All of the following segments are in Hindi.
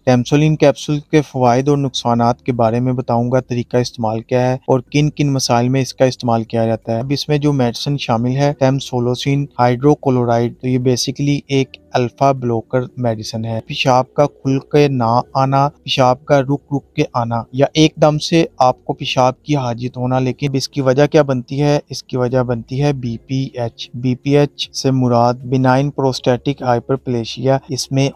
टेम्सोलिन कैप्सूल के फ़वाइद और नुकसानात के बारे में बताऊंगा, तरीका इस्तेमाल क्या है और किन किन मसाइल में इसका इस्तेमाल किया जाता है। अब इसमें जो मेडिसिन शामिल है टेम्सोलोसिन हाइड्रोक्लोराइड, तो ये बेसिकली एक अल्फा ब्लॉकर मेडिसिन है। पेशाब का खुल के ना आना, पेशाब का रुक रुक के आना या एकदम से आपको पेशाब की हाजित होना, लेकिन इसकी वजह क्या बनती है? इसकी वजह बनती है बीपीएच। बीपीएच से मुराद बिनाइन प्रोस्टेटिक हाइपरप्लेशिया। इसमें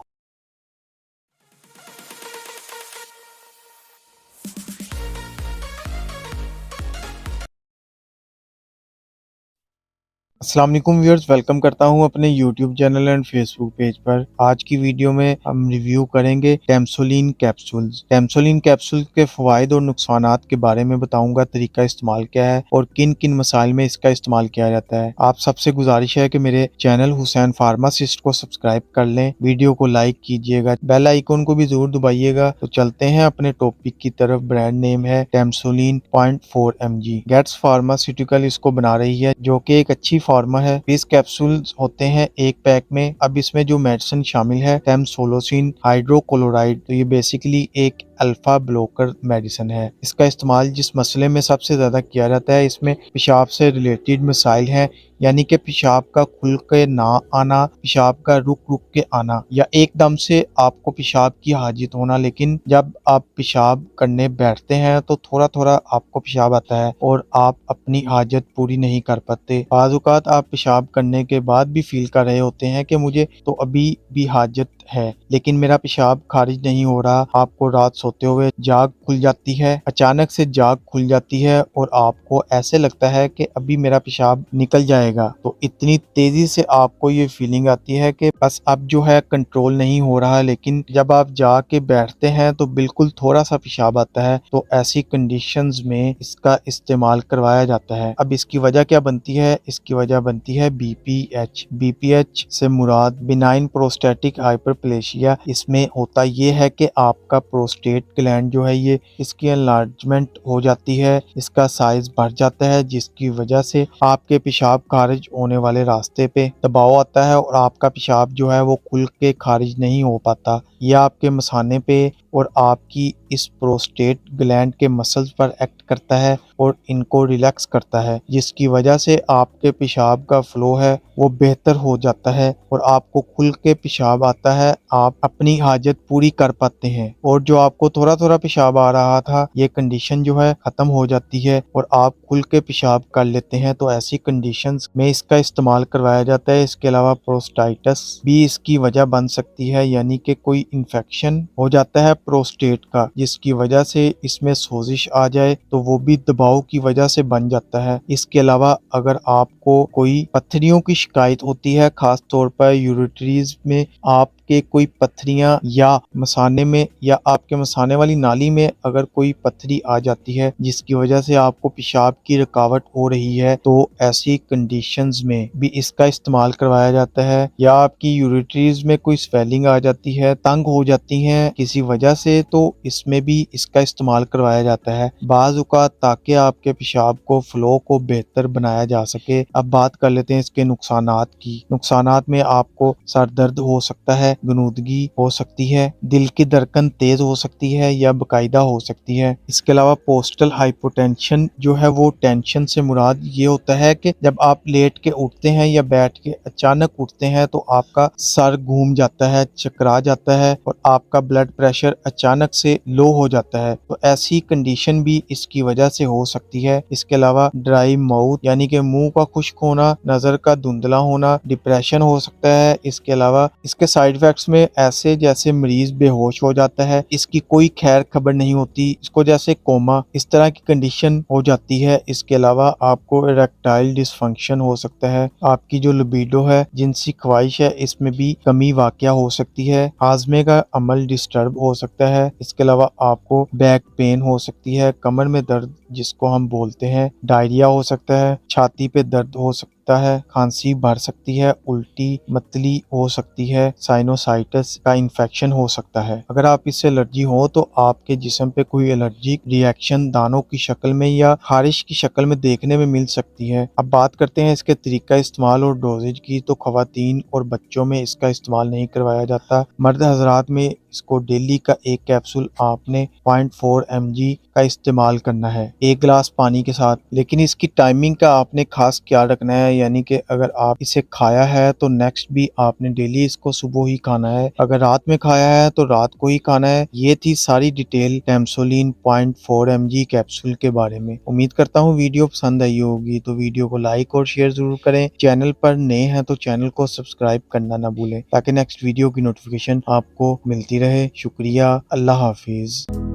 अस्सलाम वालेकुम व्यूअर्स, वेलकम करता हूं अपने YouTube channel and Facebook page पर। आज की वीडियो में हम रिव्यू करेंगे टेम्सोलिन कैप्सूल्स। टेम्सोलिन कैप्सूल के फ़वाइद और नुकसानात के बारे में बताऊंगा, तरीका इस्तेमाल क्या है और किन किन मसाइल में इसका इस्तेमाल किया जाता है। आप सबसे गुजारिश है कि मेरे चैनल हुसैन फार्मासिस्ट को सब्सक्राइब कर लें, वीडियो को लाइक कीजिएगा, बेल आइकन को भी जरूर दबाइएगा। तो चलते हैं अपने टॉपिक की तरफ। ब्रांड नेम है टेम्सोलिन 0.4 mg। गेट्स फार्मास्यूटिकल इसको बना रही है, जो कि एक अच्छी फार्मा है। 20 कैप्सूल्स होते हैं एक पैक में। अब इसमें जो मेडिसिन शामिल है टेम्सोलोसिन हाइड्रोक्लोराइड, तो ये बेसिकली एक अल्फा ब्लॉकर मेडिसिन है। इसका इस्तेमाल जिस मसले में सबसे ज्यादा किया जाता है, इसमें पेशाब से रिलेटेड मसाइल हैं, यानी कि पेशाब का खुल के ना आना, पेशाब का रुक रुक के आना या एकदम से आपको पेशाब की हाजित होना, लेकिन जब आप पेशाब करने बैठते हैं तो थोड़ा थोड़ा आपको पेशाब आता है और आप अपनी हाजत पूरी नहीं कर पाते। बाज़ औक़ात आप पेशाब करने के बाद भी फील कर रहे होते हैं कि मुझे तो अभी भी हाजत है, लेकिन मेरा पेशाब खारिज नहीं हो रहा। आपको रात सोते हुए जाग खुल जाती है, अचानक से जाग खुल जाती है और आपको ऐसे लगता है कि अभी मेरा पेशाब निकल जाएगा। तो इतनी तेजी से आपको ये फीलिंग आती है कि बस अब जो है कंट्रोल नहीं हो रहा, लेकिन जब आप जाके बैठते हैं तो बिल्कुल थोड़ा सा पेशाब आता है। तो ऐसी कंडीशंस में इसका इस्तेमाल करवाया जाता है। अब इसकी वजह क्या बनती है? इसकी वजह बनती है बीपीएच। बीपीएच से मुराद बिनाइन प्रोस्टेटिक हाइपरप्लेशिया। इसमें होता ये है कि आपका प्रोस्टेट ग्लैंड जो है ये इसकी एनलार्जमेंट हो जाती है, इसका साइज बढ़ जाता है, जिसकी वजह से आपके पेशाब खारिज होने वाले रास्ते पे दबाव आता है और आपका पेशाब जो है वो खुल के खारिज नहीं हो पाता। यह आपके मसाने पे और आपकी इस प्रोस्टेट ग्लैंड के मसल्स पर एक्ट करता है और इनको रिलैक्स करता है, जिसकी वजह से आपके पेशाब का फ्लो है वो बेहतर हो जाता है और आपको खुल के पेशाब आता है। आप अपनी हाजत पूरी कर पाते हैं और जो आपको थोड़ा थोड़ा पेशाब आ रहा था, ये कंडीशन जो है खत्म हो जाती है और आप खुल के पेशाब कर लेते हैं। तो ऐसी कंडीशंस में इसका इस्तेमाल करवाया जाता है। इसके अलावा प्रोस्टाइटिस भी इसकी वजह बन सकती है, यानी कि कोई इन्फेक्शन हो जाता है प्रोस्टेट का, जिसकी वजह से इसमें सोजिश आ जाए तो वो भी दबाव की वजह से बन जाता है। इसके अलावा अगर आपको कोई पत्थरियों की शिकायत होती है, खास तौर पर यूरेटरीज में आपके कोई पत्थरियां या मसाने में या आपके मसाने वाली नाली में अगर कोई पत्थरी आ जाती है जिसकी वजह से आपको पेशाब की रुकावट हो रही है, तो ऐसी कंडीशंस में भी इसका इस्तेमाल करवाया जाता है। या आपकी यूरेटरीज में कोई स्वेलिंग आ जाती है, तंग हो जाती हैं किसी वजह से, तो इसमें भी इसका इस्तेमाल करवाया जाता है बाज़ औक़ात, ताकि आपके पेशाब को फ्लो को बेहतर बनाया जा सके। अब बात कर लेते हैं इसके नुकसानात की। नुकसानात में आपको सर दर्द हो सकता है, गनुदगी हो सकती है, दिल की धड़कन तेज हो सकती है या बाकायदा हो सकती है। इसके अलावा पोस्टल हाइपोटेंशन जो है वो टेंशन से मुराद ये होता है कि जब आप लेट के उठते हैं या बैठ के अचानक उठते हैं तो आपका सर घूम जाता है, चकरा जाता है और आपका ब्लड प्रेशर अचानक से लो हो जाता है। तो ऐसी कंडीशन भी इसकी वजह से हो सकती है। इसके अलावा ड्राई माउथ यानी कि मुंह का खुश्क होना, नजर का धुंधला होना, डिप्रेशन हो सकता है। इसके अलावा इसके साइड इफेक्ट्स में ऐसे जैसे मरीज बेहोश हो जाता है, इसकी कोई खैर खबर नहीं होती, इसको जैसे कोमा इस तरह की कंडीशन हो जाती है। इसके अलावा आपको इरेक्टाइल डिसफंक्शन हो सकता है, आपकी जो लिबिडो है, जिनसी ख्वाहिश है, इसमें भी कमी वाक़या हो सकती है, हाजमे का अमल डिस्टर्ब हो सकता है। इसके अलावा आपको बैक पेन हो सकती है, कमर में दर्द जिसको हम बोलते हैं, डायरिया हो सकता है, छाती पे दर्द हो सकता सकता है, खांसी बढ़ सकती है, उल्टी मतली हो सकती है, साइनोसाइटिस का इन्फेक्शन हो सकता है। अगर आप इससे एलर्जी हो तो आपके जिस्म पे कोई एलर्जिक रिएक्शन दानों की शक्ल में या खारिश की शक्ल में देखने में मिल सकती है। अब बात करते हैं इसके तरीका इस्तेमाल और डोजेज की। तो खवातीन और बच्चों में इसका इस्तेमाल नहीं करवाया जाता। मर्द हजरात में इसको डेली का एक कैप्सूल आपने 0.4 mg का इस्तेमाल करना है 1 गिलास पानी के साथ। लेकिन इसकी टाइमिंग का आपने खास ख्याल रखना है, यानी कि अगर आप इसे खाया है तो नेक्स्ट भी आपने डेली इसको सुबह ही खाना है। अगर रात में खाया है तो रात को ही खाना है। ये थी सारी डिटेल टेम्सोलिन 0.4 mg कैप्सूल के बारे में। उम्मीद करता हूँ वीडियो पसंद आई होगी, तो वीडियो को लाइक और शेयर जरूर करें। चैनल पर नए हैं तो चैनल को सब्सक्राइब करना ना भूलें ताकि नेक्स्ट वीडियो की नोटिफिकेशन आपको मिलती रहे। शुक्रिया, अल्लाह हाफिज।